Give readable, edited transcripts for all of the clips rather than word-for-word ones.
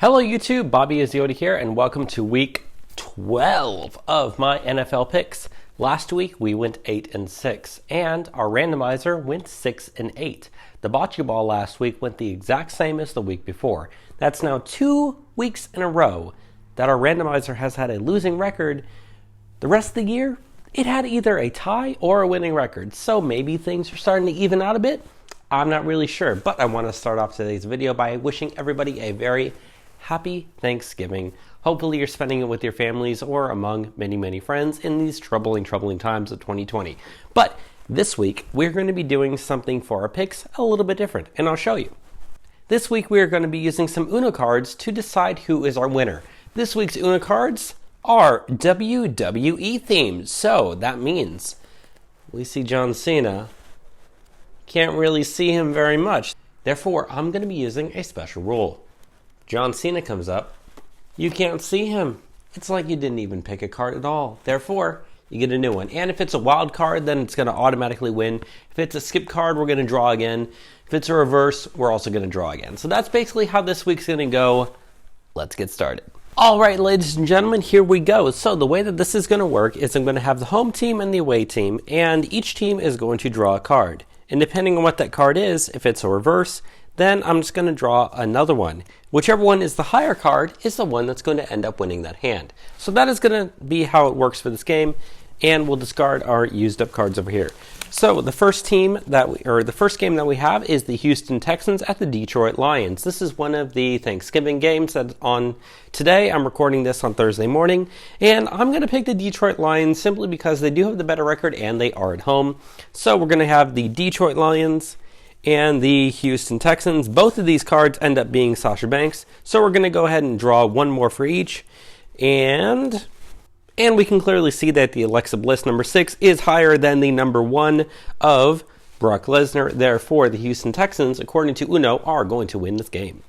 Hello YouTube, Bobby Iziotti here, and welcome to week 12 of my NFL picks. Last week we went 8-6, and our randomizer went 6-8. The bocce ball last week went the exact same as the week before. That's now 2 weeks in a row that our randomizer has had a losing record. The rest of the year, it had either a tie or a winning record, so maybe things are starting to even out a bit. I'm not really sure, but I want to start off today's video by wishing everybody a very happy Thanksgiving. Hopefully you're spending it with your families or among many, many friends in these troubling times of 2020. But this week, we're going to be doing something for our picks a little bit different, and I'll show you. This week, we are going to be using some Uno cards to decide who is our winner. This week's Uno cards are WWE themed, so that means we see John Cena. Can't really see him very much. Therefore, I'm going to be using a special rule. John Cena comes up, you can't see him. It's like you didn't even pick a card at all. Therefore, you get a new one. And if it's a wild card, then it's going to automatically win. If it's a skip card, we're going to draw again. If it's a reverse, we're also going to draw again. So that's basically how this week's going to go. Let's get started. All right, ladies and gentlemen, here we go. So the way that this is going to work is I'm going to have the home team and the away team, and each team is going to draw a card. And depending on what that card is, if it's a reverse, then I'm just going to draw another one. Whichever one is the higher card is the one that's going to end up winning that hand. So that is going to be how it works for this game, and we'll discard our used up cards over here. So the first game that we have is the Houston Texans at the Detroit Lions. This is one of the Thanksgiving games that's on today. I'm recording this on Thursday morning, and I'm going to pick the Detroit Lions simply because they do have the better record and they are at home. So we're going to have the Detroit Lions and the Houston Texans. Both of these cards end up being Sasha Banks, so we're going to go ahead and draw one more for each, and we can clearly see that the Alexa Bliss number 6 is higher than the number 1 of Brock Lesnar. Therefore, the Houston Texans, according to Uno, are going to win this game.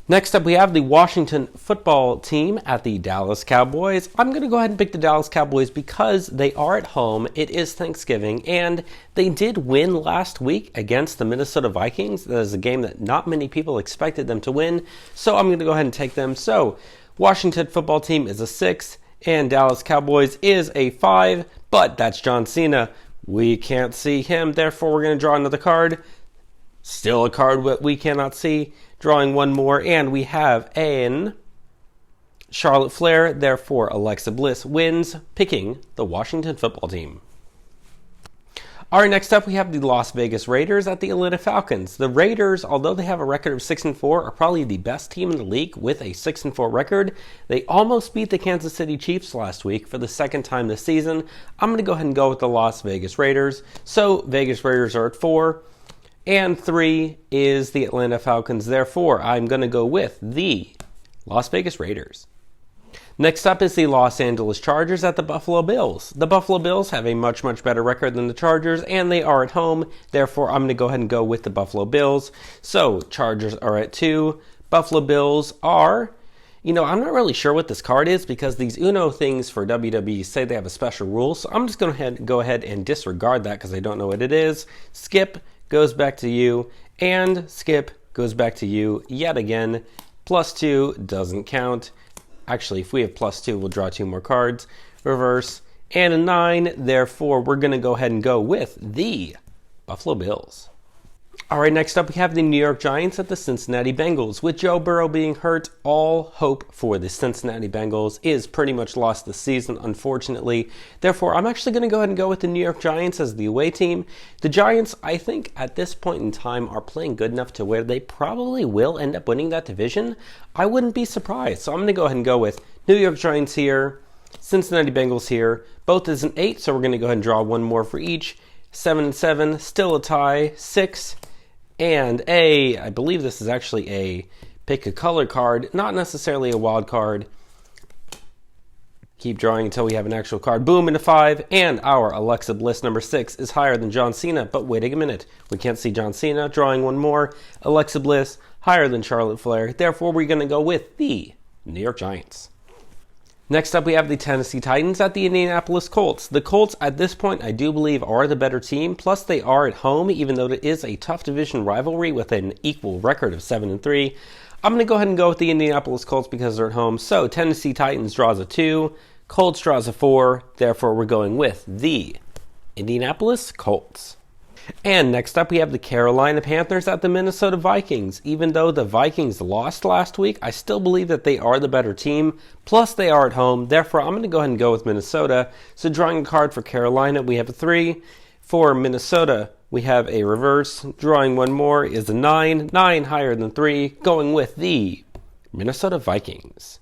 Next up, we have the Washington football team at the Dallas Cowboys. I'm going to go ahead and pick the Dallas Cowboys because they are at home. It is Thanksgiving, and they did win last week against the Minnesota Vikings. That is a game that not many people expected them to win, so I'm going to go ahead and take them. So, Washington football team is a 6, and Dallas Cowboys is a 5, but that's John Cena. We can't see him, therefore we're going to draw another card. Still a card that we cannot see. Drawing one more, and we have an Charlotte Flair. Therefore, Alexa Bliss wins, picking the Washington football team. All right, next up, we have the Las Vegas Raiders at the Atlanta Falcons. The Raiders, although they have a record of 6-4, are probably the best team in the league with a 6-4 record. They almost beat the Kansas City Chiefs last week for the second time this season. I'm going to go ahead and go with the Las Vegas Raiders. So, Vegas Raiders are at 4. And 3 is the Atlanta Falcons. Therefore, I'm going to go with the Las Vegas Raiders. Next up is the Los Angeles Chargers at the Buffalo Bills. The Buffalo Bills have a much better record than the Chargers, and they are at home. Therefore, I'm going to go ahead and go with the Buffalo Bills. So, Chargers are at 2. Buffalo Bills are... I'm not really sure what this card is because these Uno things for WWE say they have a special rule. So, I'm just going to go ahead and disregard that because I don't know what it is. Skip goes back to you, and skip goes back to you yet again. +2 doesn't count. Actually, if we have +2, we'll draw 2 more cards. Reverse, and a 9. Therefore, we're going to go ahead and go with the Buffalo Bills. All right, next up we have the New York Giants at the Cincinnati Bengals. With Joe Burrow being hurt, all hope for the Cincinnati Bengals is pretty much lost this season, unfortunately. Therefore, I'm actually going to go ahead and go with the New York Giants as the away team. The Giants, I think, at this point in time are playing good enough to where they probably will end up winning that division. I wouldn't be surprised. So I'm going to go ahead and go with New York Giants here, Cincinnati Bengals here. Both is an 8, so we're going to go ahead and draw one more for each. 7-7, still a tie. 6. And I believe this is actually a pick a color card, not necessarily a wild card. Keep drawing until we have an actual card. Boom, into 5. And our Alexa Bliss number 6 is higher than John Cena. But wait a minute. We can't see John Cena. Drawing one more. Alexa Bliss higher than Charlotte Flair. Therefore, we're going to go with the New York Giants. Next up, we have the Tennessee Titans at the Indianapolis Colts. The Colts, at this point, I do believe are the better team. Plus, they are at home, even though it is a tough division rivalry with an equal record of 7-3. I'm going to go ahead and go with the Indianapolis Colts because they're at home. So Tennessee Titans draws a 2, Colts draws a 4. Therefore, we're going with the Indianapolis Colts. And next up, we have the Carolina Panthers at the Minnesota Vikings. Even though the Vikings lost last week, I still believe that they are the better team. Plus, they are at home. Therefore, I'm going to go ahead and go with Minnesota. So drawing a card for Carolina, we have a 3. For Minnesota, we have a reverse. Drawing one more is a 9. 9 higher than 3. Going with the Minnesota Vikings.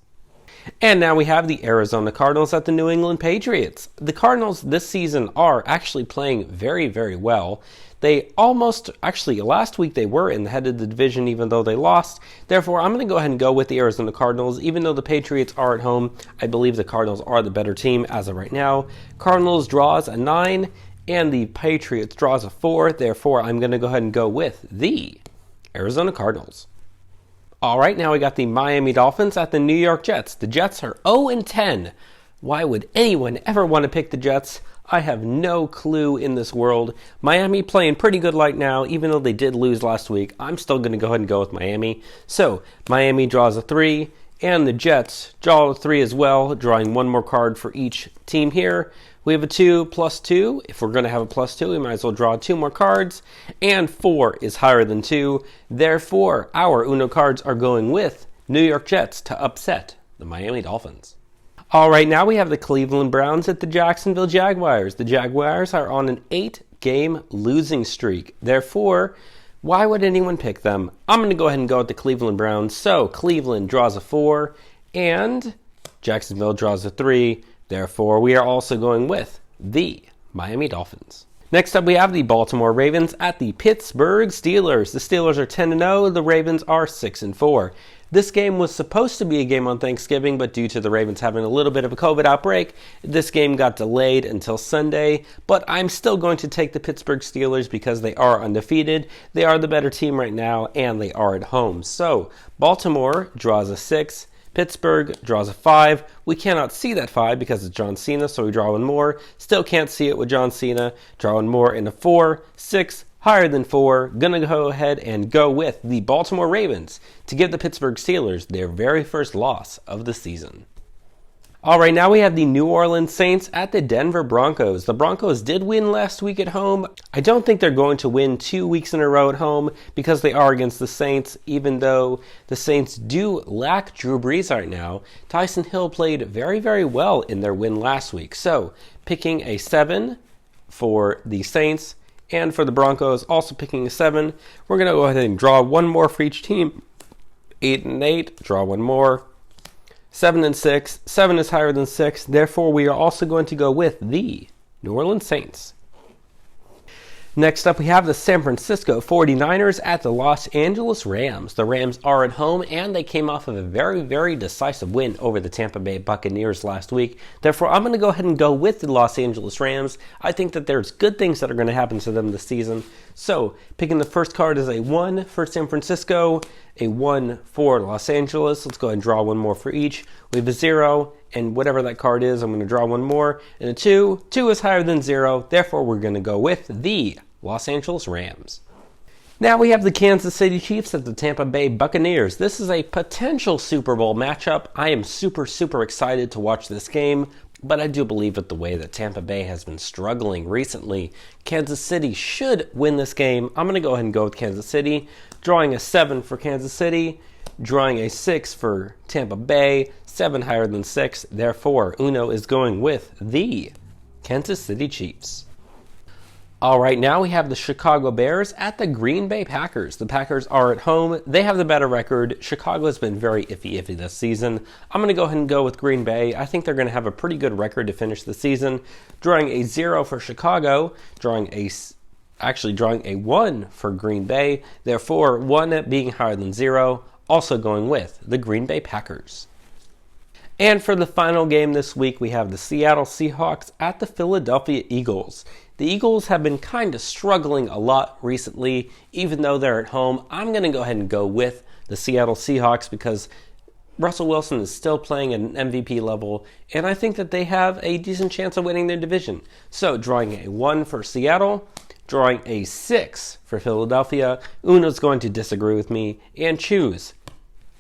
And now we have the Arizona Cardinals at the New England Patriots. The Cardinals this season are actually playing very, very well. They last week they were in the head of the division even though they lost. Therefore, I'm going to go ahead and go with the Arizona Cardinals. Even though the Patriots are at home, I believe the Cardinals are the better team as of right now. Cardinals draws a 9 and the Patriots draws a 4. Therefore, I'm going to go ahead and go with the Arizona Cardinals. All right, now we got the Miami Dolphins at the New York Jets. The Jets are 0-10. Why would anyone ever want to pick the Jets? I have no clue in this world. Miami playing pretty good right now, even though they did lose last week. I'm still going to go ahead and go with Miami. So, Miami draws a 3, and the Jets draw a 3 as well, drawing one more card for each team here. We have a 2 plus 2. If we're going to have a plus 2, we might as well draw 2 more cards. And 4 is higher than 2. Therefore, our Uno cards are going with New York Jets to upset the Miami Dolphins. All right, now we have the Cleveland Browns at the Jacksonville Jaguars. The Jaguars are on an 8-game losing streak. Therefore, why would anyone pick them? I'm going to go ahead and go with the Cleveland Browns. So, Cleveland draws a 4, and Jacksonville draws a 3. Therefore, we are also going with the Miami Dolphins. Next up, we have the Baltimore Ravens at the Pittsburgh Steelers. The Steelers are 10-0. The Ravens are 6-4. This game was supposed to be a game on Thanksgiving, but due to the Ravens having a little bit of a COVID outbreak, this game got delayed until Sunday. But I'm still going to take the Pittsburgh Steelers because they are undefeated. They are the better team right now, and they are at home. So, Baltimore draws a 6. Pittsburgh draws a 5. We cannot see that 5 because it's John Cena, so we draw one more. Still can't see it with John Cena. Draw one more in a 4, 6, higher than 4. Gonna go ahead and go with the Baltimore Ravens to give the Pittsburgh Steelers their very first loss of the season. All right, now we have the New Orleans Saints at the Denver Broncos. The Broncos did win last week at home. I don't think they're going to win 2 weeks in a row at home because they are against the Saints, even though the Saints do lack Drew Brees right now. Tyson Hill played very, very well in their win last week. So, picking a 7 for the Saints and for the Broncos, also picking a 7. We're going to go ahead and draw one more for each team. 8-8, draw one more. 7-6. 7 is higher than 6. Therefore, we are also going to go with the New Orleans Saints. Next up, we have the San Francisco 49ers at the Los Angeles Rams. The Rams are at home, and they came off of a very, very decisive win over the Tampa Bay Buccaneers last week. Therefore, I'm going to go ahead and go with the Los Angeles Rams. I think that there's good things that are going to happen to them this season. So, picking the first card is a 1 for San Francisco, a 1 for Los Angeles. Let's go ahead and draw one more for each. We have a 0, and whatever that card is, I'm going to draw one more. And a 2. 2 is higher than 0. Therefore, we're going to go with the Los Angeles Rams. Now we have the Kansas City Chiefs at the Tampa Bay Buccaneers. This is a potential Super Bowl matchup. I am super, super excited to watch this game, but I do believe that the way that Tampa Bay has been struggling recently, Kansas City should win this game. I'm going to go ahead and go with Kansas City, drawing a 7 for Kansas City, drawing a 6 for Tampa Bay, 7 higher than 6. Therefore, Uno is going with the Kansas City Chiefs. All right, now we have the Chicago Bears at the Green Bay Packers. The Packers are at home. They have the better record. Chicago has been very iffy this season. I'm going to go ahead and go with Green Bay. I think they're going to have a pretty good record to finish the season. Drawing a 0 for Chicago, drawing a 1 for Green Bay. Therefore, 1 being higher than 0, also going with the Green Bay Packers. And for the final game this week, we have the Seattle Seahawks at the Philadelphia Eagles. The Eagles have been kind of struggling a lot recently, even though they're at home. I'm going to go ahead and go with the Seattle Seahawks because Russell Wilson is still playing at an MVP level, and I think that they have a decent chance of winning their division. So, drawing a 1 for Seattle, drawing a 6 for Philadelphia. Uno's going to disagree with me and choose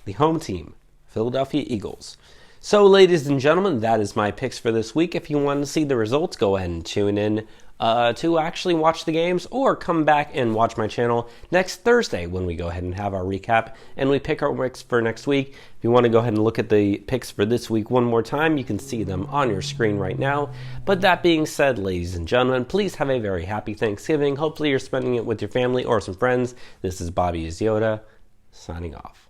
the home team, Philadelphia Eagles. So, ladies and gentlemen, that is my picks for this week. If you want to see the results, go ahead and tune in to actually watch the games, or come back and watch my channel next Thursday when we go ahead and have our recap and we pick our picks for next week. If you want to go ahead and look at the picks for this week one more time, you can see them on your screen right now. But that being said, ladies and gentlemen, please have a very happy Thanksgiving. Hopefully you're spending it with your family or some friends. This is Bobby is Yoda, signing off.